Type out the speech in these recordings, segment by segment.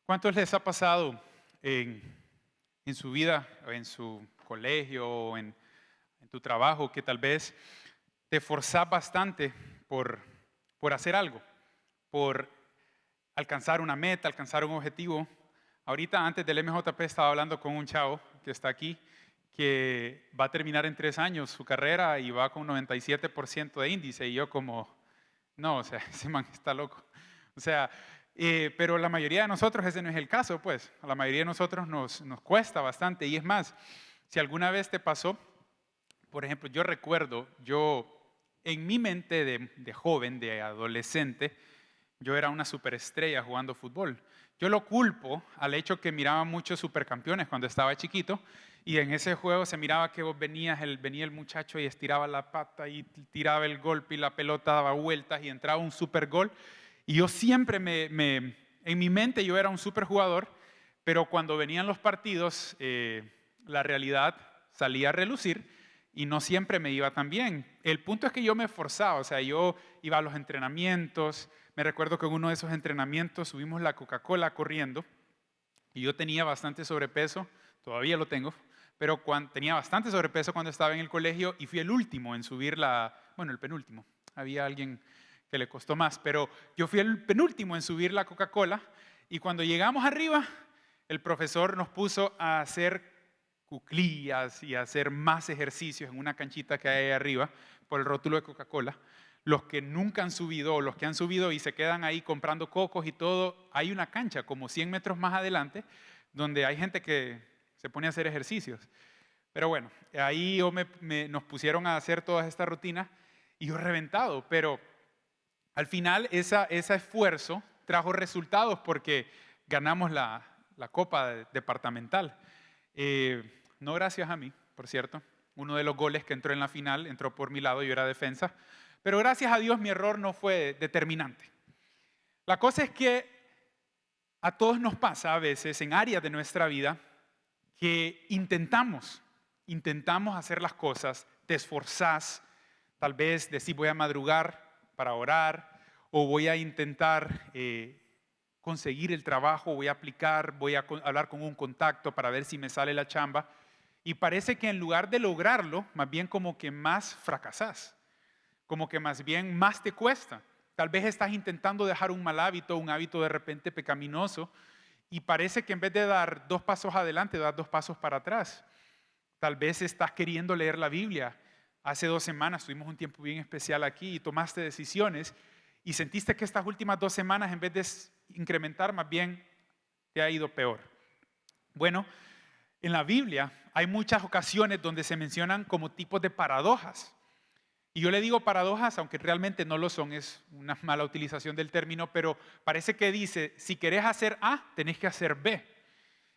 ¿Cuántos les ha pasado en, en su vida, o en su colegio, o en tu trabajo, que tal vez te esforzás bastante por, por hacer algo, por alcanzar una meta, alcanzar un objetivo? Ahorita, antes del MJP, estaba hablando con un chavo que está aquí, que va a terminar en 3 años su carrera y va con 97% de índice, y yo como, no, o sea, ese man está loco. O sea, pero la mayoría de nosotros ese no es el caso, pues. A la mayoría de nosotros nos cuesta bastante. Y es más, si alguna vez te pasó, por ejemplo, yo recuerdo, en mi mente de joven, de adolescente, yo era una superestrella jugando fútbol. Yo lo culpo al hecho que miraba muchos supercampeones cuando estaba chiquito, y en ese juego se miraba que vos venía el muchacho y estiraba la pata y tiraba el golpe y la pelota daba vueltas y entraba un super gol. Y yo siempre en mi mente yo era un superjugador, pero cuando venían los partidos, la realidad salía a relucir y no siempre me iba tan bien. El punto es que yo me esforzaba, o sea, yo iba a los entrenamientos. Me recuerdo que en uno de esos entrenamientos subimos la Coca-Cola corriendo y yo tenía bastante sobrepeso, todavía lo tengo, pero tenía bastante sobrepeso cuando estaba en el colegio y fui el último en subir el penúltimo. Había alguien que le costó más, pero yo fui el penúltimo en subir la Coca-Cola, y cuando llegamos arriba, el profesor nos puso a hacer cuclillas y a hacer más ejercicios en una canchita que hay ahí arriba por el rótulo de Coca-Cola. Los que nunca han subido o los que han subido y se quedan ahí comprando cocos y todo, hay una cancha como 100 metros más adelante donde hay gente que se pone a hacer ejercicios. Pero bueno, ahí nos pusieron a hacer todas estas rutinas y yo reventado, pero al final ese esfuerzo trajo resultados porque ganamos la copa departamental. No gracias a mí, por cierto. Uno de los goles que entró en la final entró por mi lado, yo era defensa. Pero gracias a Dios mi error no fue determinante. La cosa es que a todos nos pasa a veces en áreas de nuestra vida que intentamos hacer las cosas, te esforzás, tal vez decís voy a madrugar para orar, o voy a intentar conseguir el trabajo, voy a aplicar, voy a hablar con un contacto para ver si me sale la chamba, y parece que en lugar de lograrlo, más bien como que más fracasás, como que más bien más te cuesta. Tal vez estás intentando dejar un mal hábito, un hábito de repente pecaminoso, y parece que en vez de dar 2 pasos adelante, das 2 pasos para atrás. Tal vez estás queriendo leer la Biblia. Hace 2 semanas tuvimos un tiempo bien especial aquí y tomaste decisiones y sentiste que estas últimas 2 semanas, en vez de incrementar, más bien te ha ido peor. Bueno, en la Biblia hay muchas ocasiones donde se mencionan como tipos de paradojas. Y yo le digo paradojas, aunque realmente no lo son, es una mala utilización del término, pero parece que dice, si querés hacer A, tenés que hacer B.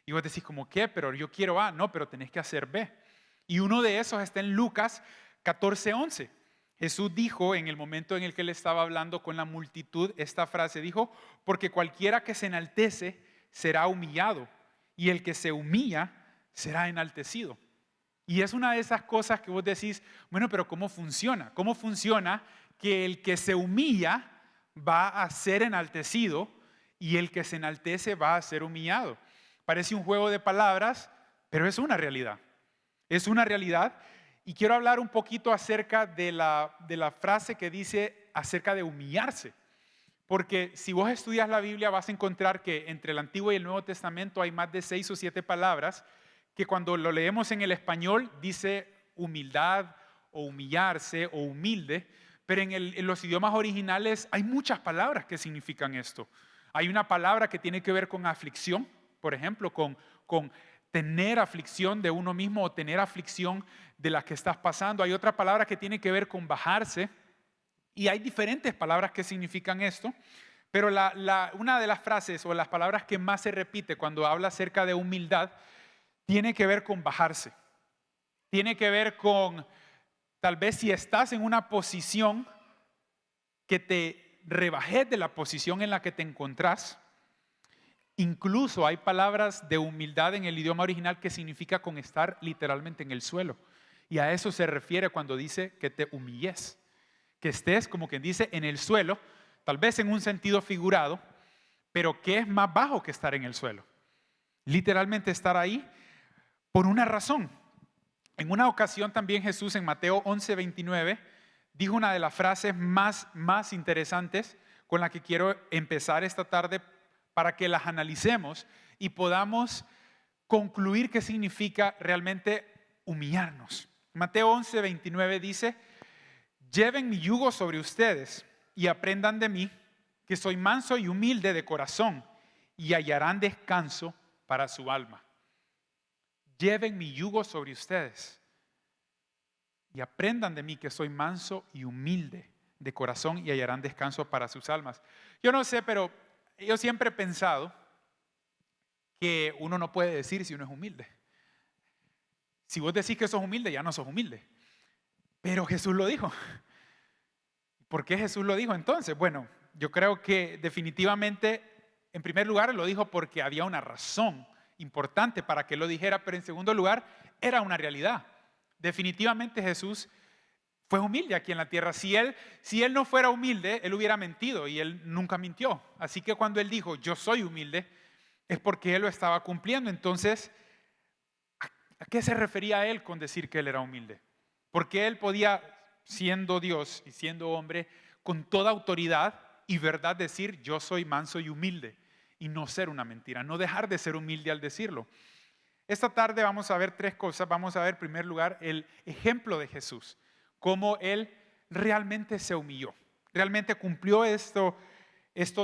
Y vos decís, ¿cómo qué? Pero yo quiero A. No, pero tenés que hacer B. Y uno de esos está en Lucas 14:11. Jesús dijo en el momento en el que él estaba hablando con la multitud esta frase, dijo, porque cualquiera que se enaltece será humillado, y el que se humilla será enaltecido. Y es una de esas cosas que vos decís, bueno, pero ¿cómo funciona? ¿Cómo funciona que el que se humilla va a ser enaltecido y el que se enaltece va a ser humillado? Parece un juego de palabras, pero es una realidad. Es una realidad. Y quiero hablar un poquito acerca de la frase que dice acerca de humillarse. Porque si vos estudias la Biblia vas a encontrar que entre el Antiguo y el Nuevo Testamento hay más de 6 o 7 palabras que cuando lo leemos en el español dice humildad o humillarse o humilde, pero en los idiomas originales hay muchas palabras que significan esto. Hay una palabra que tiene que ver con aflicción, por ejemplo, con tener aflicción de uno mismo o tener aflicción de la que estás pasando. Hay otra palabra que tiene que ver con bajarse, y hay diferentes palabras que significan esto, pero una de las frases o las palabras que más se repite cuando habla acerca de humildad tiene que ver con bajarse. Tiene que ver con, tal vez si estás en una posición, que te rebajes de la posición en la que te encontrás. Incluso hay palabras de humildad en el idioma original que significa con estar literalmente en el suelo. Y a eso se refiere cuando dice que te humilles. Que estés, como quien dice, en el suelo, tal vez en un sentido figurado, Pero ¿qué es más bajo que estar en el suelo? Literalmente estar ahí por una razón. En una ocasión también Jesús en Mateo 11:29 dijo una de las frases más interesantes con la que quiero empezar esta tarde para que las analicemos y podamos concluir qué significa realmente humillarnos. Mateo 11:29 dice: lleven mi yugo sobre ustedes y aprendan de mí, que soy manso y humilde de corazón, y hallarán descanso para su alma. Lleven mi yugo sobre ustedes y aprendan de mí, que soy manso y humilde de corazón, y hallarán descanso para sus almas. Yo no sé, pero yo siempre he pensado que uno no puede decir si uno es humilde. Si vos decís que sos humilde, ya no sos humilde. Pero Jesús lo dijo. ¿Por qué Jesús lo dijo entonces? Bueno, yo creo que definitivamente, en primer lugar, lo dijo porque había una razón importante para que lo dijera, pero en segundo lugar, era una realidad. Definitivamente Jesús fue humilde aquí en la tierra. Si él no fuera humilde, él hubiera mentido, y él nunca mintió. Así que cuando él dijo, yo soy humilde, es porque él lo estaba cumpliendo. Entonces, ¿a qué se refería él con decir que él era humilde? Porque él podía, siendo Dios y siendo hombre, con toda autoridad y verdad decir, yo soy manso y humilde, y no ser una mentira, no dejar de ser humilde al decirlo. Esta tarde vamos a ver tres cosas. Vamos a ver, en primer lugar, el ejemplo de Jesús, cómo él realmente se humilló, realmente cumplió esto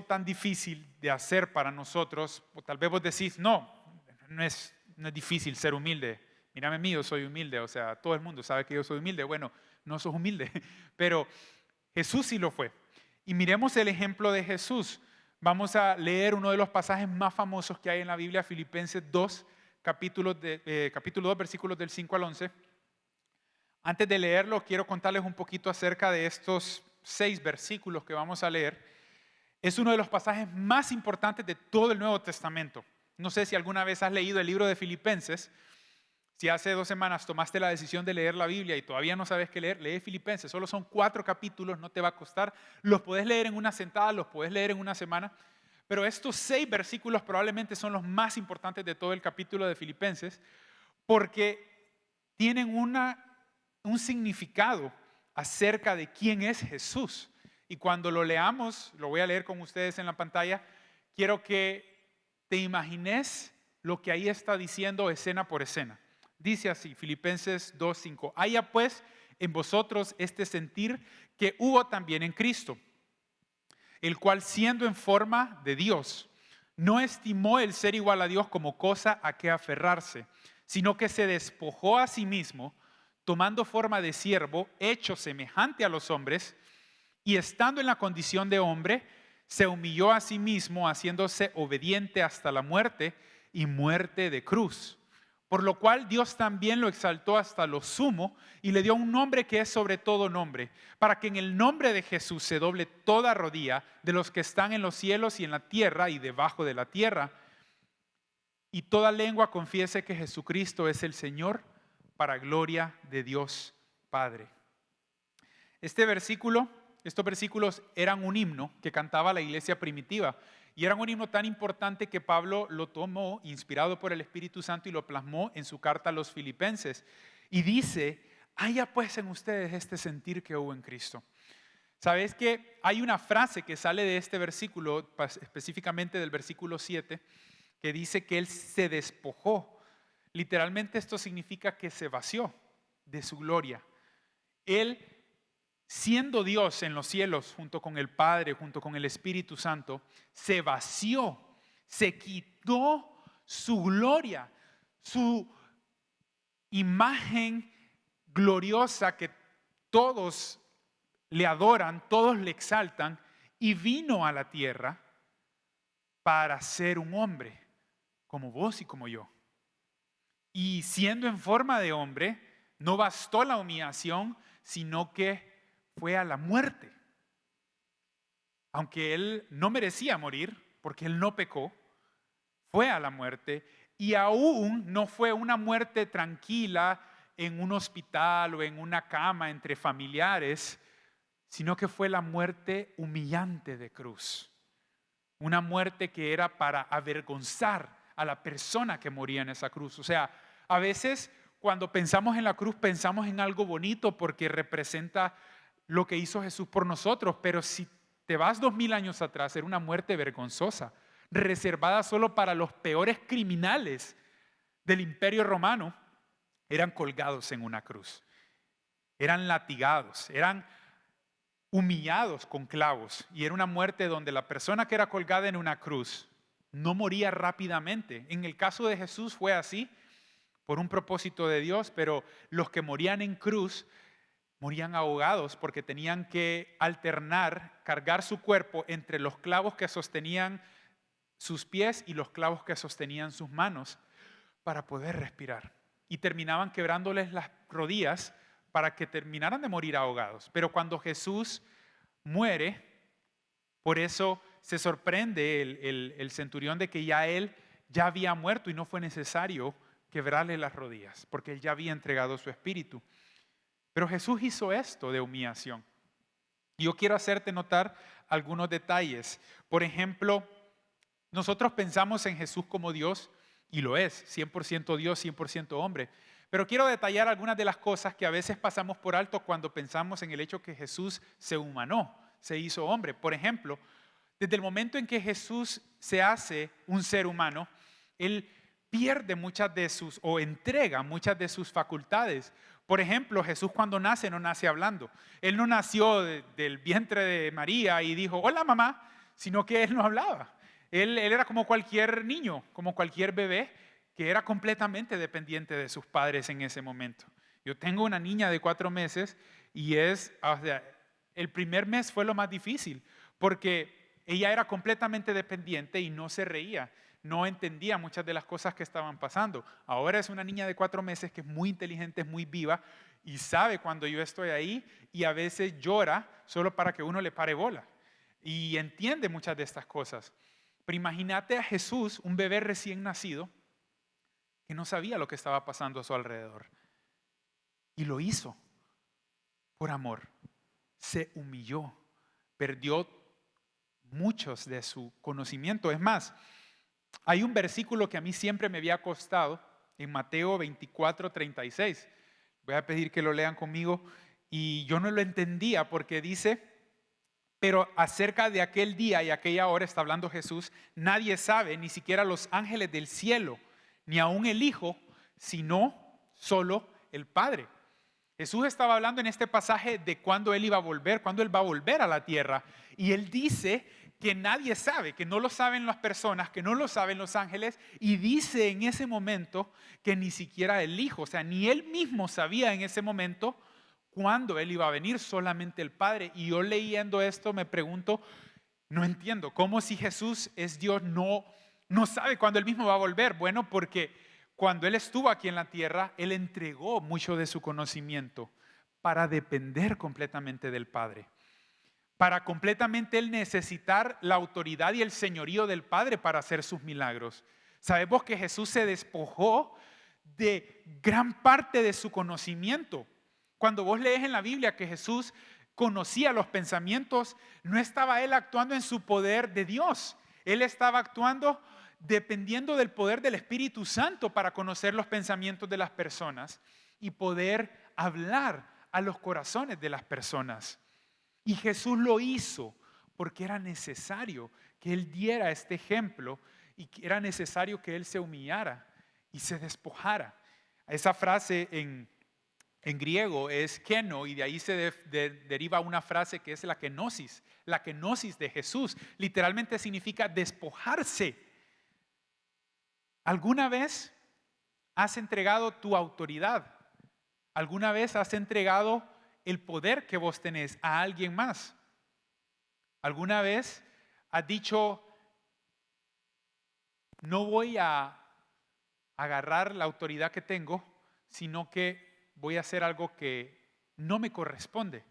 tan difícil de hacer para nosotros. O tal vez vos decís, no es difícil ser humilde. Mírame a mí, yo soy humilde. O sea, todo el mundo sabe que yo soy humilde. Bueno, no sos humilde, pero Jesús sí lo fue. Y miremos el ejemplo de Jesús. Vamos a leer uno de los pasajes más famosos que hay en la Biblia, Filipenses 2, capítulo 2, versículos del 5 al 11. Antes de leerlo, quiero contarles un poquito acerca de estos 6 versículos que vamos a leer. Es uno de los pasajes más importantes de todo el Nuevo Testamento. No sé si alguna vez has leído el libro de Filipenses. Si hace 2 semanas tomaste la decisión de leer la Biblia y todavía no sabes qué leer, lee Filipenses. Solo son 4 capítulos, no te va a costar. Los puedes leer en una sentada, los puedes leer en una semana. Pero estos 6 versículos probablemente son los más importantes de todo el capítulo de Filipenses, porque tienen un significado acerca de quién es Jesús. Y cuando lo leamos, lo voy a leer con ustedes en la pantalla, quiero que te imagines lo que ahí está diciendo escena por escena. Dice así, Filipenses 2:5: haya pues en vosotros este sentir que hubo también en Cristo, el cual, siendo en forma de Dios, no estimó el ser igual a Dios como cosa a que aferrarse, sino que se despojó a sí mismo, tomando forma de siervo, hecho semejante a los hombres, y estando en la condición de hombre, se humilló a sí mismo, haciéndose obediente hasta la muerte, y muerte de cruz. Por lo cual Dios también lo exaltó hasta lo sumo y le dio un nombre que es sobre todo nombre, para que en el nombre de Jesús se doble toda rodilla de los que están en los cielos y en la tierra y debajo de la tierra, y toda lengua confiese que Jesucristo es el Señor, para gloria de Dios Padre. Estos versículos eran un himno que cantaba la iglesia primitiva. Y era un himno tan importante que Pablo lo tomó, inspirado por el Espíritu Santo, y lo plasmó en su carta a los Filipenses. Y dice, haya pues en ustedes este sentir que hubo en Cristo. ¿Sabes que hay una frase que sale de este versículo, específicamente del versículo 7, que dice que Él se despojó? Literalmente esto significa que se vació de su gloria. Él, siendo Dios en los cielos, junto con el Padre, junto con el Espíritu Santo, se vació, se quitó su gloria, su imagen gloriosa que todos le adoran, todos le exaltan, y vino a la tierra para ser un hombre, como vos y como yo. Y siendo en forma de hombre, no bastó la humillación, sino que fue a la muerte. Aunque él no merecía morir, porque él no pecó, fue a la muerte, y aún no fue una muerte tranquila en un hospital o en una cama entre familiares, sino que fue la muerte humillante de cruz. una muerte que era para avergonzar a la persona que moría en esa cruz. O sea, a veces cuando pensamos en la cruz pensamos en algo bonito porque representa lo que hizo Jesús por nosotros, pero si te vas 2000 años atrás, era una muerte vergonzosa, reservada solo para los peores criminales del Imperio Romano. Eran colgados en una cruz, eran latigados, eran humillados con clavos, y era una muerte donde la persona que era colgada en una cruz no moría rápidamente. En el caso de Jesús fue así por un propósito de Dios, pero los que morían en cruz morían ahogados porque tenían que alternar, cargar su cuerpo entre los clavos que sostenían sus pies y los clavos que sostenían sus manos para poder respirar. Y terminaban quebrándoles las rodillas para que terminaran de morir ahogados. Pero cuando Jesús muere, por eso se sorprende el centurión de que él ya había muerto y no fue necesario quebrarle las rodillas, porque él ya había entregado su espíritu. Pero Jesús hizo esto de humillación. Y yo quiero hacerte notar algunos detalles. Por ejemplo, nosotros pensamos en Jesús como Dios, y lo es, 100% Dios, 100% hombre. Pero quiero detallar algunas de las cosas que a veces pasamos por alto cuando pensamos en el hecho que Jesús se humanó, se hizo hombre. Por ejemplo, desde el momento en que Jesús se hace un ser humano, Él pierde muchas de sus, o entrega muchas de sus facultades. Por ejemplo, Jesús cuando nace no nace hablando. Él no nació del vientre de María y dijo, hola mamá, sino que Él no hablaba. Él era como cualquier niño, como cualquier bebé, que era completamente dependiente de sus padres en ese momento. Yo tengo una niña de 4 meses y el primer mes fue lo más difícil, porque ella era completamente dependiente y no se reía, no entendía muchas de las cosas que estaban pasando. Ahora es una niña de 4 meses que es muy inteligente, es muy viva y sabe cuando yo estoy ahí, y a veces llora solo para que uno le pare bola y entiende muchas de estas cosas. Pero imagínate a Jesús, un bebé recién nacido, que no sabía lo que estaba pasando a su alrededor. Y lo hizo por amor. Se humilló, perdió muchos de su conocimiento. Es más, hay un versículo que a mí siempre me había costado en Mateo 24:36. Voy a pedir que lo lean conmigo. Y yo no lo entendía porque dice, pero acerca de aquel día y aquella hora, está hablando Jesús, nadie sabe, ni siquiera los ángeles del cielo, ni aún el Hijo, sino solo el Padre. Jesús estaba hablando en este pasaje de cuándo Él iba a volver, cuándo Él va a volver a la tierra. Y Él dice que nadie sabe, que no lo saben las personas, que no lo saben los ángeles. Y dice en ese momento que ni siquiera el Hijo, o sea, ni Él mismo sabía en ese momento cuándo Él iba a venir, solamente el Padre. Y yo leyendo esto me pregunto, no entiendo, ¿cómo si Jesús es Dios no sabe cuándo Él mismo va a volver? Bueno, porque cuando Él estuvo aquí en la tierra, Él entregó mucho de su conocimiento para depender completamente del Padre, para completamente Él necesitar la autoridad y el señorío del Padre para hacer sus milagros. Sabemos que Jesús se despojó de gran parte de su conocimiento. Cuando vos lees en la Biblia que Jesús conocía los pensamientos, no estaba Él actuando en su poder de Dios. Él estaba actuando dependiendo del poder del Espíritu Santo para conocer los pensamientos de las personas y poder hablar a los corazones de las personas. Y Jesús lo hizo porque era necesario que Él diera este ejemplo y que era necesario que Él se humillara y se despojara. Esa frase en griego es keno, y de ahí se deriva una frase que es la kenosis de Jesús. Literalmente significa despojarse. ¿Alguna vez has entregado tu autoridad? ¿Alguna vez has entregado el poder que vos tenés a alguien más? ¿Alguna vez has dicho, no voy a agarrar la autoridad que tengo, sino que voy a hacer algo que no me corresponde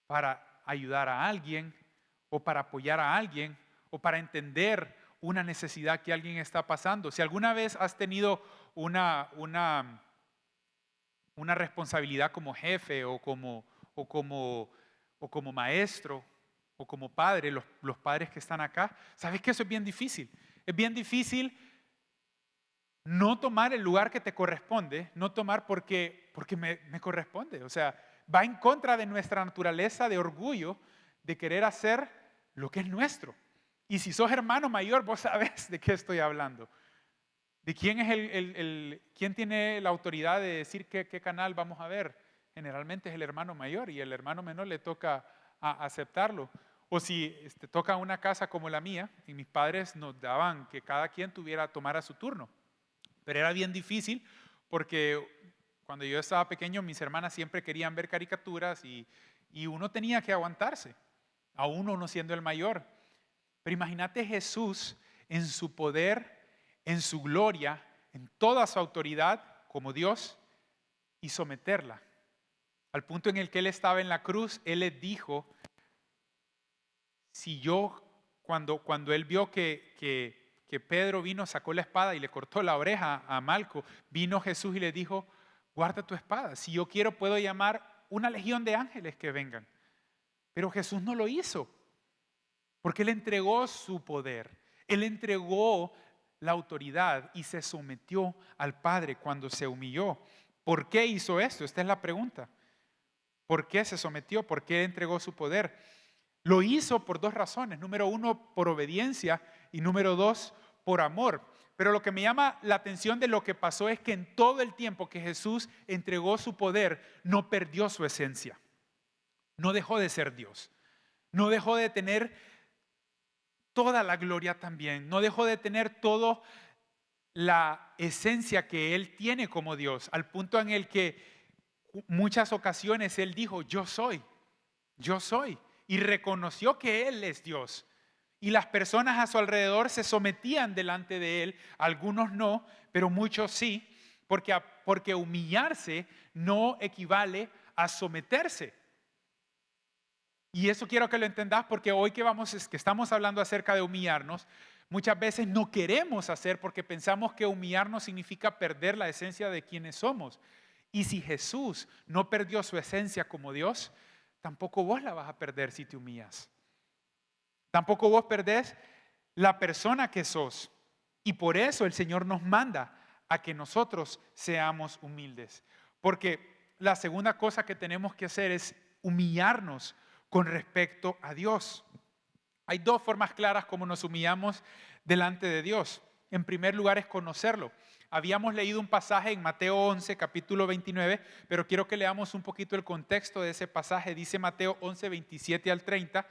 para ayudar a alguien o para apoyar a alguien o para entender una necesidad que alguien está pasando? Si alguna vez has tenido una responsabilidad como jefe o como maestro o como padre, los padres que están acá, sabes que eso es bien difícil. Es bien difícil no tomar el lugar que te corresponde, no tomar porque me corresponde. O sea, va en contra de nuestra naturaleza de orgullo de querer hacer lo que es nuestro. Y si sos hermano mayor, vos sabés de qué estoy hablando. ¿De quién es quién tiene la autoridad de decir qué canal vamos a ver? Generalmente es el hermano mayor y el hermano menor le toca aceptarlo. O si toca una casa como la mía, y mis padres nos daban que cada quien tomara su turno. Pero era bien difícil porque cuando yo estaba pequeño mis hermanas siempre querían ver caricaturas y uno tenía que aguantarse, aún uno siendo el mayor. Pero imagínate Jesús en su poder, en su gloria, en toda su autoridad como Dios y someterla. Al punto en el que Él estaba en la cruz, Él les dijo, si yo, cuando Él vio que Pedro vino, sacó la espada y le cortó la oreja a Malco, vino Jesús y le dijo, guarda tu espada, si yo quiero puedo llamar una legión de ángeles que vengan. Pero Jesús no lo hizo, porque Él entregó su poder, Él entregó la autoridad y se sometió al Padre cuando se humilló. ¿Por qué hizo esto? Esta es la pregunta. ¿Por qué se sometió? ¿Por qué entregó su poder? Lo hizo por dos razones. Número uno, por obediencia y número dos, por amor. Pero lo que me llama la atención de lo que pasó es que en todo el tiempo que Jesús entregó su poder, no perdió su esencia. No dejó de ser Dios. No dejó de tener toda la gloria también. No dejó de tener toda la esencia que Él tiene como Dios. Al punto en el que muchas ocasiones Él dijo, yo soy. Y reconoció que Él es Dios. Y las personas a su alrededor se sometían delante de Él. Algunos no, pero muchos sí. Porque humillarse no equivale a someterse. Y eso quiero que lo entendás porque hoy que estamos hablando acerca de humillarnos, muchas veces no queremos hacer porque pensamos que humillarnos significa perder la esencia de quienes somos. Y si Jesús no perdió su esencia como Dios, tampoco vos la vas a perder si te humillas. Tampoco vos perdés la persona que sos. Y por eso el Señor nos manda a que nosotros seamos humildes. Porque la segunda cosa que tenemos que hacer es humillarnos con respecto a Dios. Hay dos formas claras como nos humillamos delante de Dios. En primer lugar es conocerlo. Habíamos leído un pasaje en Mateo 11, capítulo 29, pero quiero que leamos un poquito el contexto de ese pasaje. Dice Mateo 11, 27 al 30,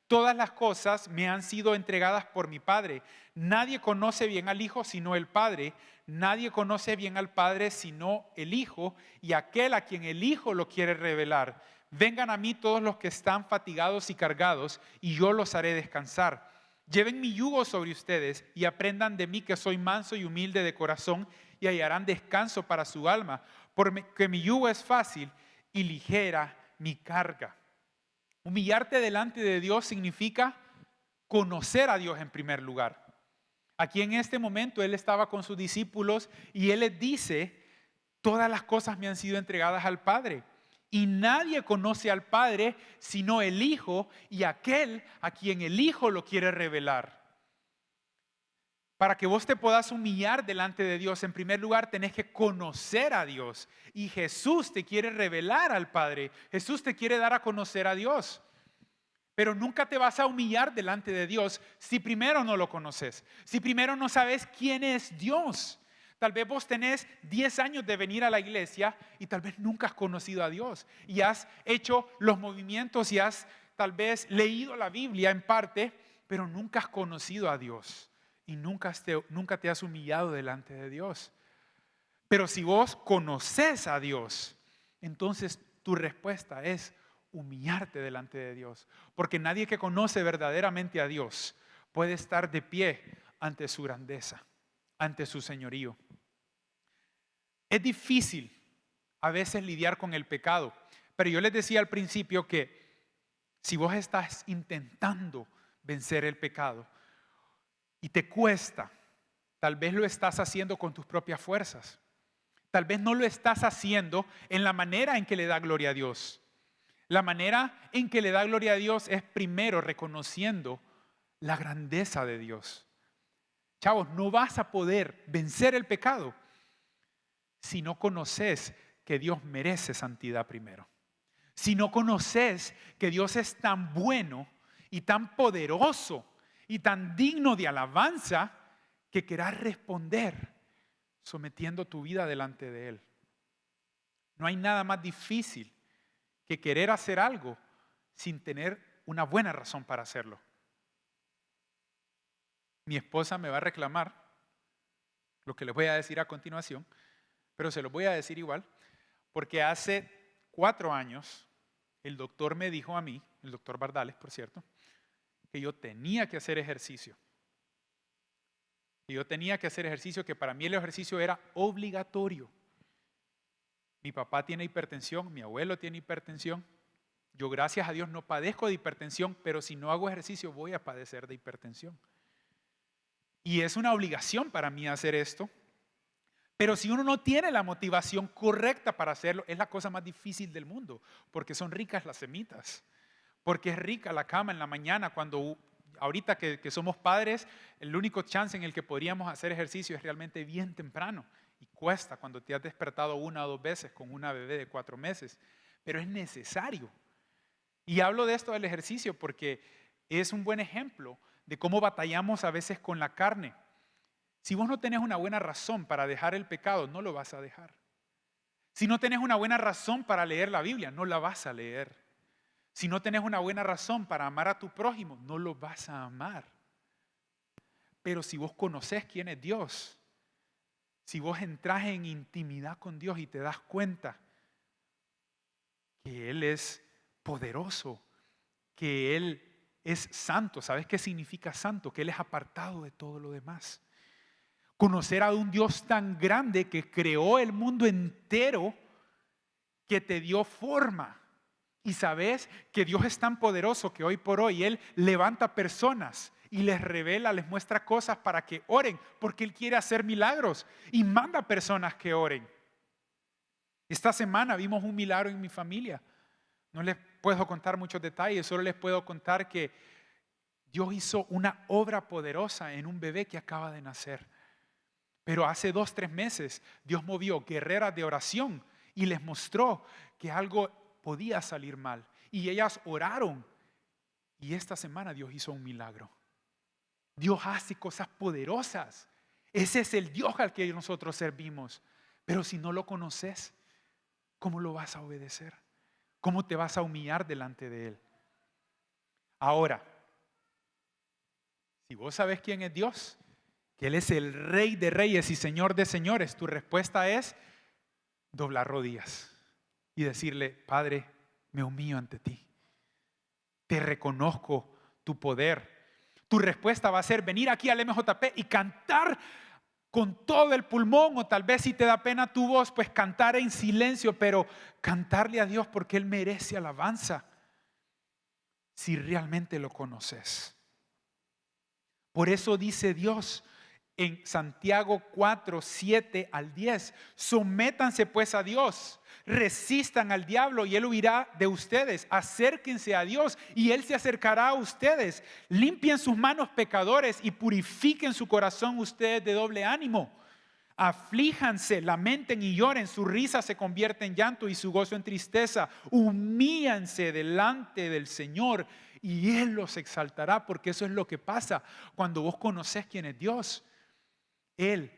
todas las cosas me han sido entregadas por mi Padre. Nadie conoce bien al Hijo sino el Padre. Nadie conoce bien al Padre sino el Hijo y aquel a quien el Hijo lo quiere revelar. Vengan a mí todos los que están fatigados y cargados, y yo los haré descansar. Lleven mi yugo sobre ustedes y aprendan de mí que soy manso y humilde de corazón y hallarán descanso para su alma, porque mi yugo es fácil y ligera mi carga. Humillarte delante de Dios significa conocer a Dios en primer lugar. Aquí en este momento Él estaba con sus discípulos y Él les dice, todas las cosas me han sido entregadas al Padre. Y nadie conoce al Padre sino el Hijo y aquel a quien el Hijo lo quiere revelar. Para que vos te puedas humillar delante de Dios, en primer lugar tenés que conocer a Dios. Y Jesús te quiere revelar al Padre. Jesús te quiere dar a conocer a Dios. Pero nunca te vas a humillar delante de Dios si primero no lo conoces. Si primero no sabes quién es Dios. Tal vez vos tenés 10 años de venir a la iglesia y tal vez nunca has conocido a Dios. Y has hecho los movimientos y has tal vez leído la Biblia en parte, pero nunca has conocido a Dios. Y nunca te has humillado delante de Dios. Pero si vos conoces a Dios, entonces tu respuesta es humillarte delante de Dios. Porque nadie que conoce verdaderamente a Dios puede estar de pie ante su grandeza, ante su señorío. Es difícil a veces lidiar con el pecado, pero yo les decía al principio que si vos estás intentando vencer el pecado y te cuesta, tal vez lo estás haciendo con tus propias fuerzas. Tal vez no lo estás haciendo en la manera en que le da gloria a Dios. La manera en que le da gloria a Dios es primero reconociendo la grandeza de Dios. Chavos, no vas a poder vencer el pecado si no conoces que Dios merece santidad primero. Si no conoces que Dios es tan bueno y tan poderoso y tan digno de alabanza que querrás responder sometiendo tu vida delante de Él. No hay nada más difícil que querer hacer algo sin tener una buena razón para hacerlo. Mi esposa me va a reclamar lo que les voy a decir a continuación, pero se lo voy a decir igual, porque hace 4 años el doctor me dijo a mí, el doctor Bardales, por cierto, que yo tenía que hacer ejercicio. Y yo tenía que hacer ejercicio, que para mí el ejercicio era obligatorio. Mi papá tiene hipertensión, mi abuelo tiene hipertensión. Yo, gracias a Dios, no padezco de hipertensión, pero si no hago ejercicio voy a padecer de hipertensión. Y es una obligación para mí hacer esto. Pero si uno no tiene la motivación correcta para hacerlo, es la cosa más difícil del mundo, porque son ricas las semitas, porque es rica la cama en la mañana. Cuando ahorita que somos padres, el único chance en el que podríamos hacer ejercicio es realmente bien temprano, y cuesta cuando te has despertado 1 o 2 veces con una bebé de 4 meses, pero es necesario. Y hablo de esto del ejercicio porque es un buen ejemplo de cómo batallamos a veces con la carne. Si vos no tenés una buena razón para dejar el pecado, no lo vas a dejar. Si no tenés una buena razón para leer la Biblia, no la vas a leer. Si no tenés una buena razón para amar a tu prójimo, no lo vas a amar. Pero si vos conocés quién es Dios, si vos entras en intimidad con Dios y te das cuenta que Él es poderoso, que Él es santo. ¿Sabes qué significa santo? Que Él es apartado de todo lo demás. Conocer a un Dios tan grande que creó el mundo entero, que te dio forma. Y sabes que Dios es tan poderoso que hoy por hoy Él levanta personas y les revela, les muestra cosas para que oren, porque Él quiere hacer milagros y manda personas que oren. Esta semana vimos un milagro en mi familia. No les puedo contar muchos detalles, solo les puedo contar que Dios hizo una obra poderosa en un bebé que acaba de nacer. Pero hace 2 o 3 meses Dios movió guerreras de oración y les mostró que algo podía salir mal. Y ellas oraron. Y esta semana Dios hizo un milagro. Dios hace cosas poderosas. Ese es el Dios al que nosotros servimos. Pero si no lo conoces, ¿cómo lo vas a obedecer? ¿Cómo te vas a humillar delante de Él? Ahora, si vos sabes quién es Dios, que Él es el Rey de Reyes y Señor de Señores, tu respuesta es doblar rodillas y decirle: Padre, me humillo ante ti. Te reconozco tu poder. Tu respuesta va a ser venir aquí al MJP y cantar con todo el pulmón, o tal vez si te da pena tu voz, pues cantar en silencio, pero cantarle a Dios porque Él merece alabanza si realmente lo conoces. Por eso dice Dios en Santiago 4, 7 al 10, sométanse pues a Dios, resistan al diablo y Él huirá de ustedes, acérquense a Dios y Él se acercará a ustedes, limpien sus manos pecadores y purifiquen su corazón ustedes de doble ánimo, aflíjanse, lamenten y lloren, su risa se convierte en llanto y su gozo en tristeza, humíllanse delante del Señor y Él los exaltará, porque eso es lo que pasa cuando vos conocés quién es Dios. Él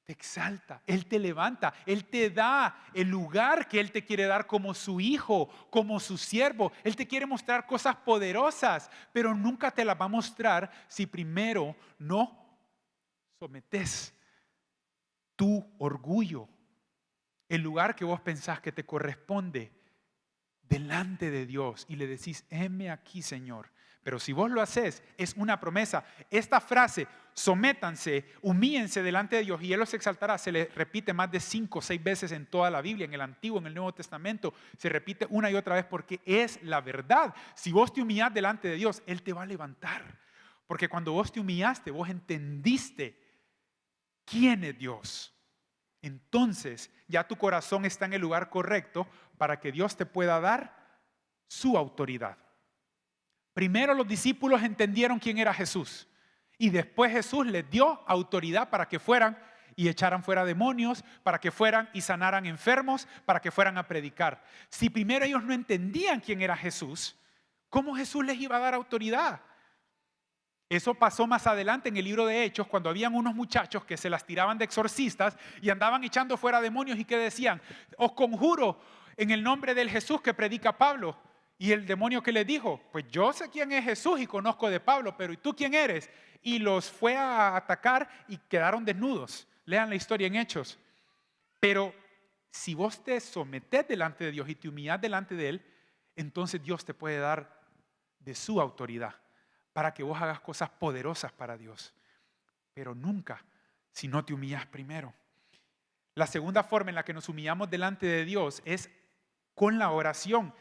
te exalta, Él te levanta, Él te da el lugar que Él te quiere dar como su hijo, como su siervo. Él te quiere mostrar cosas poderosas, pero nunca te las va a mostrar si primero no sometes tu orgullo, el lugar que vos pensás que te corresponde, delante de Dios y le decís: heme aquí, Señor. Pero si vos lo haces, es una promesa. Esta frase, sométanse, humíllense delante de Dios y Él los exaltará, se le repite más de 5 o 6 veces en toda la Biblia, en el Antiguo, en el Nuevo Testamento. Se repite una y otra vez porque es la verdad. Si vos te humillás delante de Dios, Él te va a levantar. Porque cuando vos te humillaste, vos entendiste quién es Dios. Entonces ya tu corazón está en el lugar correcto para que Dios te pueda dar su autoridad. Primero los discípulos entendieron quién era Jesús y después Jesús les dio autoridad para que fueran y echaran fuera demonios, para que fueran y sanaran enfermos, para que fueran a predicar. Si primero ellos no entendían quién era Jesús, ¿cómo Jesús les iba a dar autoridad? Eso pasó más adelante en el libro de Hechos, cuando habían unos muchachos que se las tiraban de exorcistas y andaban echando fuera demonios y que decían: os conjuro en el nombre del Jesús que predica Pablo. Y el demonio que le dijo: pues yo sé quién es Jesús y conozco de Pablo, pero ¿y tú quién eres? Y los fue a atacar y quedaron desnudos. Lean la historia en Hechos. Pero si vos te sometés delante de Dios y te humillás delante de Él, entonces Dios te puede dar de su autoridad para que vos hagas cosas poderosas para Dios. Pero nunca si no te humillas primero. La segunda forma en la que nos humillamos delante de Dios es con la oración.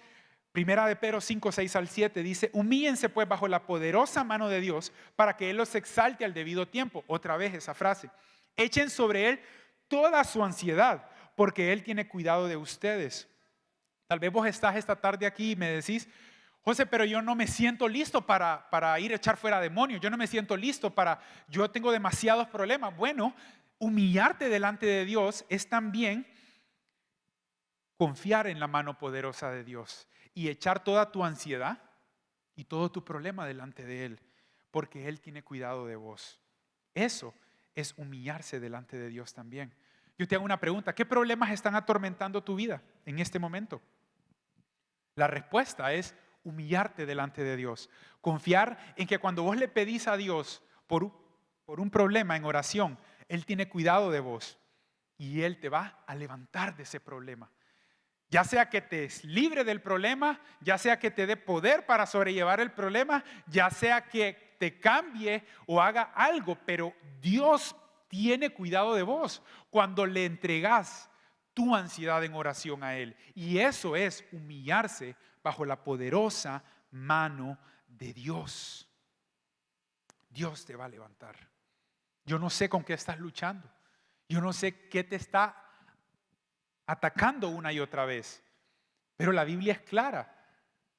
Primera de Pedro 5, 6 al 7 dice: humíllense pues bajo la poderosa mano de Dios para que Él los exalte al debido tiempo. Otra vez esa frase. Echen sobre Él toda su ansiedad, porque Él tiene cuidado de ustedes. Tal vez vos estás esta tarde aquí y me decís: José, pero yo no me siento listo para ir a echar fuera demonios. Yo no me siento listo yo tengo demasiados problemas. Bueno, humillarte delante de Dios es también confiar en la mano poderosa de Dios y echar toda tu ansiedad y todo tu problema delante de Él, porque Él tiene cuidado de vos. Eso es humillarse delante de Dios también. Yo te hago una pregunta: ¿qué problemas están atormentando tu vida en este momento? La respuesta es humillarte delante de Dios. Confiar en que cuando vos le pedís a Dios por un problema en oración, Él tiene cuidado de vos y Él te va a levantar de ese problema. Ya sea que te libre del problema, ya sea que te dé poder para sobrellevar el problema, ya sea que te cambie o haga algo, pero Dios tiene cuidado de vos cuando le entregás tu ansiedad en oración a Él. Y eso es humillarse bajo la poderosa mano de Dios. Dios te va a levantar. Yo no sé con qué estás luchando. Yo no sé qué te está atacando una y otra vez. Pero la Biblia es clara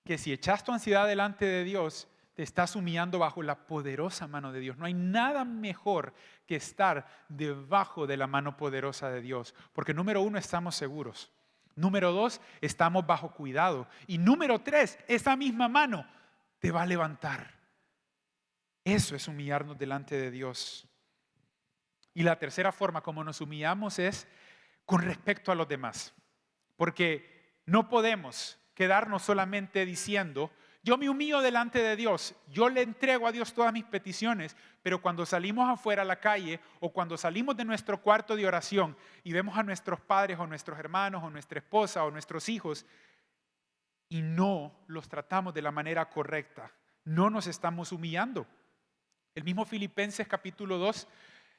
que si echas tu ansiedad delante de Dios, te estás humillando bajo la poderosa mano de Dios. No hay nada mejor que estar debajo de la mano poderosa de Dios. Porque número 1, estamos seguros. Número 2, estamos bajo cuidado. Y número 3, esa misma mano te va a levantar. Eso es humillarnos delante de Dios. Y la tercera forma como nos humillamos es con respecto a los demás. Porque no podemos quedarnos solamente diciendo: yo me humillo delante de Dios, yo le entrego a Dios todas mis peticiones, pero cuando salimos afuera a la calle o cuando salimos de nuestro cuarto de oración y vemos a nuestros padres o nuestros hermanos o nuestra esposa o nuestros hijos y no los tratamos de la manera correcta, no nos estamos humillando. El mismo Filipenses capítulo 2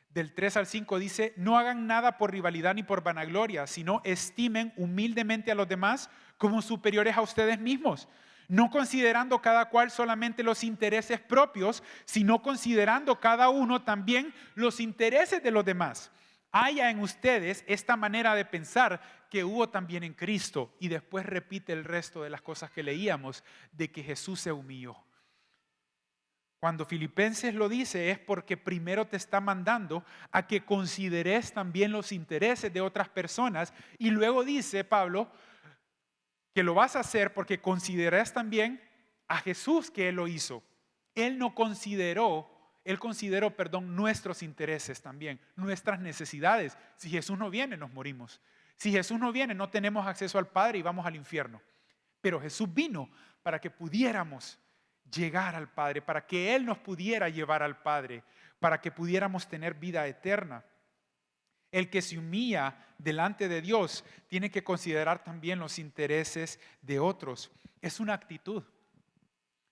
del 3 al 5 dice: no hagan nada por rivalidad ni por vanagloria, sino estimen humildemente a los demás como superiores a ustedes mismos, no considerando cada cual solamente los intereses propios, sino considerando cada uno también los intereses de los demás. Haya en ustedes esta manera de pensar que hubo también en Cristo. Y después repite el resto de las cosas que leíamos, de que Jesús se humilló. Cuando Filipenses lo dice es porque primero te está mandando a que consideres también los intereses de otras personas, y luego dice Pablo que lo vas a hacer porque consideres también a Jesús, que Él lo hizo. Él consideró nuestros intereses también, nuestras necesidades. Si Jesús no viene, nos morimos. Si Jesús no viene, no tenemos acceso al Padre y vamos al infierno. Pero Jesús vino para que pudiéramos llegar al Padre, para que Él nos pudiera llevar al Padre, para que pudiéramos tener vida eterna. El que se humilla delante de Dios tiene que considerar también los intereses de otros. Es una actitud.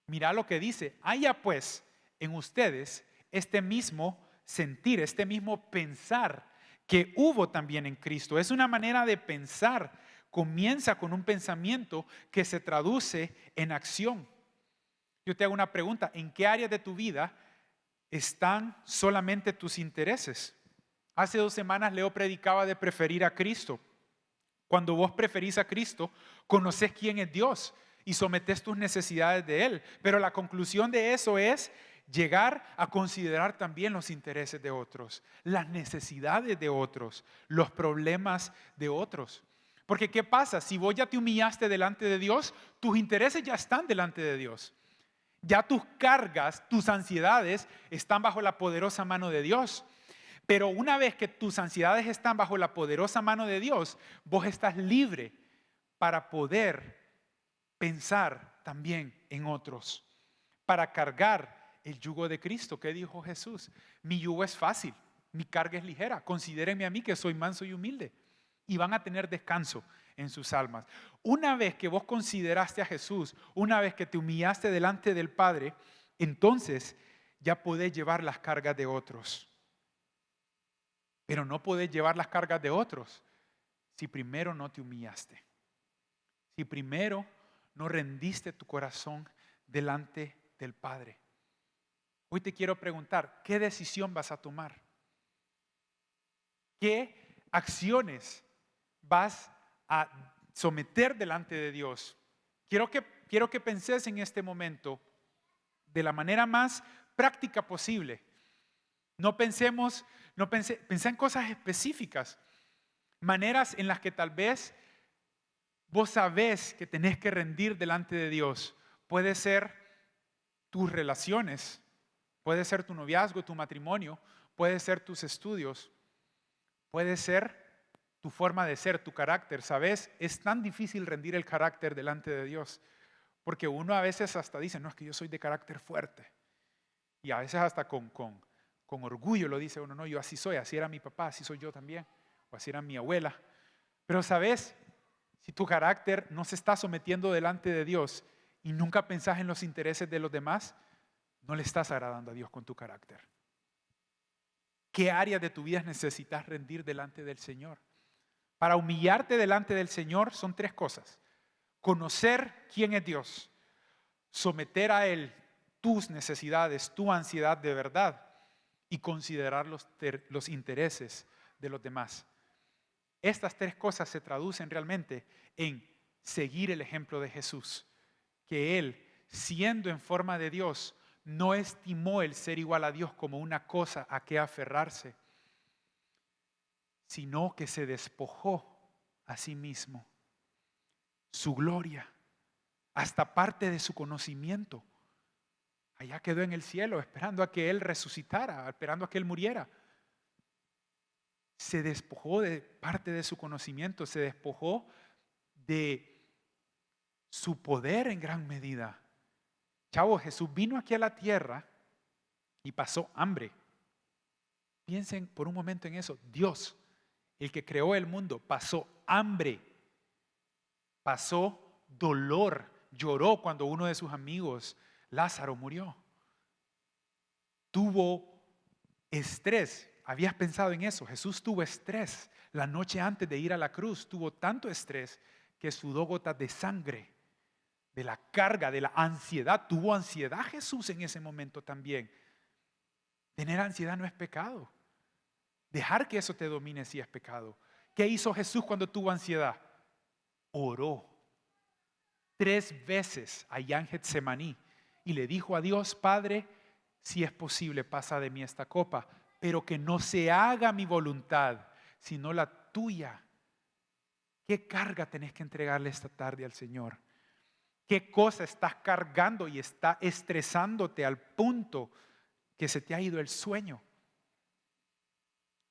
Mira lo que dice: haya pues en ustedes este mismo sentir, este mismo pensar que hubo también en Cristo. Es una manera de pensar. Comienza con un pensamiento que se traduce en acción. Yo te hago una pregunta: ¿en qué área de tu vida están solamente tus intereses? Hace 2 semanas Leo predicaba de preferir a Cristo. Cuando vos preferís a Cristo, conoces quién es Dios y sometes tus necesidades de Él. Pero la conclusión de eso es llegar a considerar también los intereses de otros, las necesidades de otros, los problemas de otros. Porque ¿qué pasa? Si vos ya te humillaste delante de Dios, tus intereses ya están delante de Dios. Ya tus cargas, tus ansiedades están bajo la poderosa mano de Dios. Pero una vez que tus ansiedades están bajo la poderosa mano de Dios, vos estás libre para poder pensar también en otros, para cargar el yugo de Cristo. ¿Qué dijo Jesús? Mi yugo es fácil, mi carga es ligera. Considérenme a mí que soy manso y humilde, y van a tener descanso en sus almas. Una vez que vos consideraste a Jesús, una vez que te humillaste delante del Padre, entonces ya podés llevar las cargas de otros. Pero no podés llevar las cargas de otros si primero no te humillaste. Si primero no rendiste tu corazón delante del Padre. Hoy te quiero preguntar, ¿qué decisión vas a tomar? ¿Qué acciones vas a someter delante de Dios? Quiero que penses en este momento de la manera más práctica posible. Pensé en cosas específicas, maneras en las que tal vez vos sabés que tenés que rendir delante de Dios. Puede ser tus relaciones, puede ser tu noviazgo, tu matrimonio, puede ser tus estudios, puede ser tu forma de ser, tu carácter. ¿Sabes? Es tan difícil rendir el carácter delante de Dios, porque uno a veces hasta dice, no, es que yo soy de carácter fuerte. Y a veces hasta con orgullo lo dice uno, no, yo así soy, así era mi papá, así soy yo también, o así era mi abuela. Pero ¿sabes? Si tu carácter no se está sometiendo delante de Dios y nunca pensás en los intereses de los demás, no le estás agradando a Dios con tu carácter. ¿Qué áreas de tu vida necesitas rendir delante del Señor? Para humillarte delante del Señor son 3 cosas. Conocer quién es Dios, someter a Él tus necesidades, tu ansiedad de verdad y considerar los intereses de los demás. Estas 3 cosas se traducen realmente en seguir el ejemplo de Jesús, que Él, siendo en forma de Dios, no estimó el ser igual a Dios como una cosa a que aferrarse, sino que se despojó a sí mismo, su gloria, hasta parte de su conocimiento. Allá quedó en el cielo esperando a que Él resucitara, esperando a que Él muriera. Se despojó de parte de su conocimiento, se despojó de su poder en gran medida. Chavo, Jesús vino aquí a la tierra y pasó hambre. Piensen por un momento en eso. Dios, el que creó el mundo, pasó hambre, pasó dolor, lloró cuando uno de sus amigos, Lázaro, murió. Tuvo estrés. ¿Habías pensado en eso? Jesús tuvo estrés. La noche antes de ir a la cruz tuvo tanto estrés que sudó gotas de sangre, de la carga, de la ansiedad. Tuvo ansiedad Jesús en ese momento también. Tener ansiedad no es pecado. Dejar que eso te domine sí es pecado. ¿Qué hizo Jesús cuando tuvo ansiedad? Oró 3 veces allá en Getsemaní y le dijo a Dios, Padre, si es posible, pasa de mí esta copa, pero que no se haga mi voluntad, sino la tuya. ¿Qué carga tenés que entregarle esta tarde al Señor? ¿Qué cosa estás cargando y está estresándote al punto que se te ha ido el sueño?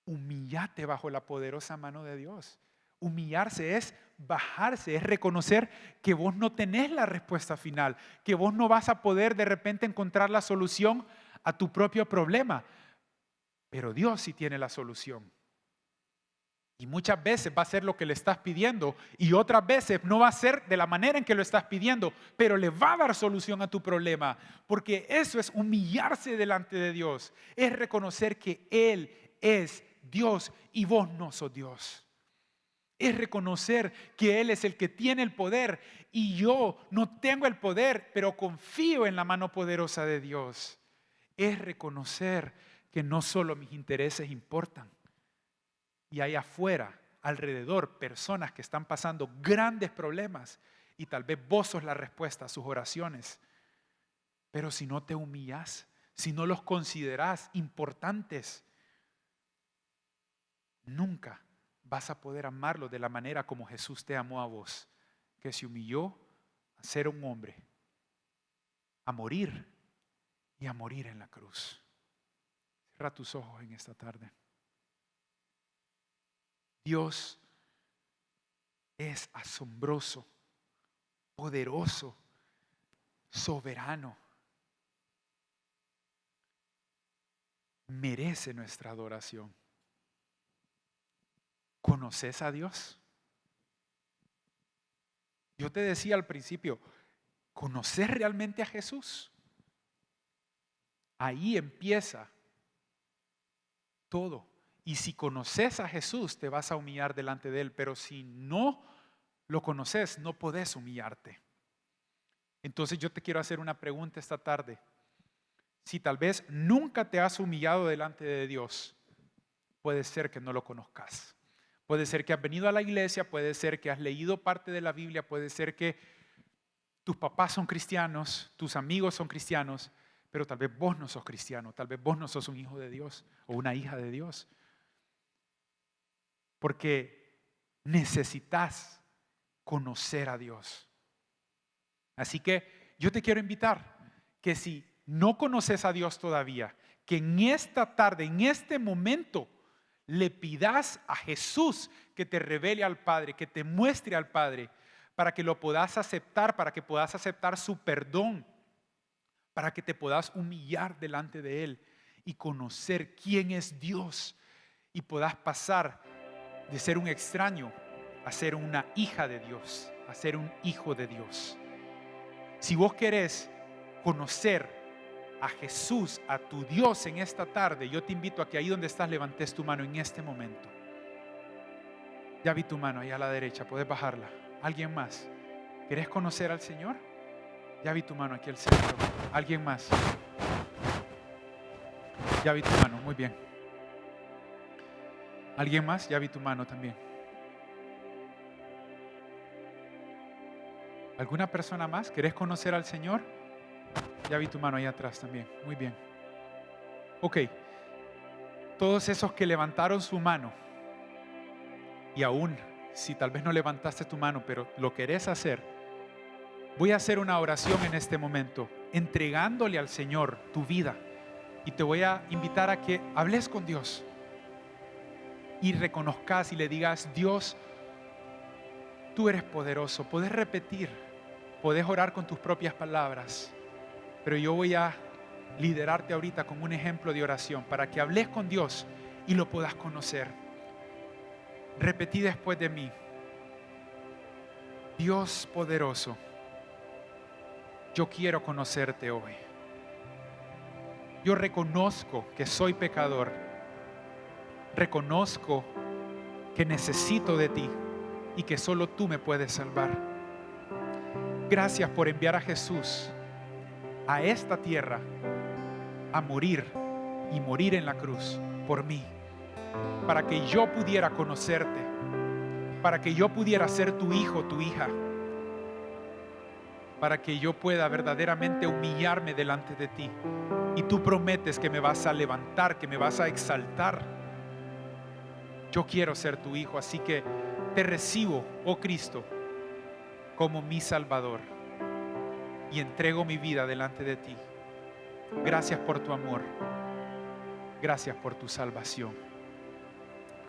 Humíllate bajo la poderosa mano de Dios. Humillarse es bajarse, es reconocer que vos no tenés la respuesta final, que vos no vas a poder de repente encontrar la solución a tu propio problema, pero Dios sí tiene la solución. Y muchas veces va a ser lo que le estás pidiendo y otras veces no va a ser de la manera en que lo estás pidiendo, pero le va a dar solución a tu problema, porque eso es humillarse delante de Dios, es reconocer que Él es Dios y vos no sos Dios. Es reconocer que Él es el que tiene el poder y yo no tengo el poder, pero confío en la mano poderosa de Dios. Es reconocer que no solo mis intereses importan y hay afuera, alrededor, personas que están pasando grandes problemas Y tal vez vos sos la respuesta a sus oraciones. Pero si no te humillas, si no los considerás importantes, nunca vas a poder amarlos de la manera como Jesús te amó a vos, que se humilló a ser un hombre, a morir y a morir en la cruz. Cierra tus ojos en esta tarde. Dios es asombroso, poderoso, soberano. Merece nuestra adoración. ¿Conoces a Dios? Yo te decía al principio, ¿conoces realmente a Jesús? Ahí empieza todo. Y si conoces a Jesús, te vas a humillar delante de Él. Pero si no lo conoces, no podés humillarte. Entonces yo te quiero hacer una pregunta esta tarde. Si tal vez nunca te has humillado delante de Dios, puede ser que no lo conozcas. Puede ser que has venido a la iglesia, puede ser que has leído parte de la Biblia, puede ser que tus papás son cristianos, tus amigos son cristianos, pero tal vez vos no sos cristiano, tal vez vos no sos un hijo de Dios o una hija de Dios. Porque necesitas conocer a Dios. Así que yo te quiero invitar que si no conoces a Dios todavía, que en esta tarde, en este momento, le pidas a Jesús que te revele al Padre, que te muestre al Padre, para que lo puedas aceptar, para que puedas aceptar su perdón, para que te puedas humillar delante de Él y conocer quién es Dios y puedas pasar de ser un extraño a ser una hija de Dios, a ser un hijo de Dios. Si vos querés conocer a Jesús, a tu Dios en esta tarde, yo te invito a que ahí donde estás levantes tu mano en este momento. Ya vi tu mano ahí a la derecha, puedes bajarla. ¿Alguien más? ¿Querés conocer al Señor? Ya vi tu mano aquí al centro. ¿Alguien más? Ya vi tu mano, muy bien. ¿Alguien más? Ya vi tu mano también. ¿Alguna persona más? ¿Querés conocer al Señor? Ya vi tu mano ahí atrás también. Muy bien. Ok. Todos esos que levantaron su mano y aún si tal vez no levantaste tu mano, pero lo querés hacer, voy a hacer una oración en este momento, entregándole al Señor tu vida. Y te voy a invitar a que hables con Dios y reconozcas y le digas: Dios, tú eres poderoso. Podés repetir, podés orar con tus propias palabras. Pero yo voy a liderarte ahorita con un ejemplo de oración para que hables con Dios y lo puedas conocer. Repetí después de mí: Dios poderoso, yo quiero conocerte hoy. Yo reconozco que soy pecador. Reconozco que necesito de ti y que solo tú me puedes salvar. Gracias por enviar a Jesús a esta tierra a morir y morir en la cruz por mí, para que yo pudiera conocerte, para que yo pudiera ser tu hijo, tu hija, para que yo pueda verdaderamente humillarme delante de ti. Y tú prometes que me vas a levantar, que me vas a exaltar. Yo quiero ser tu hijo, así que te recibo, oh Cristo, como mi Salvador. Y entrego mi vida delante de ti. Gracias por tu amor. Gracias por tu salvación.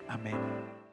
Amén.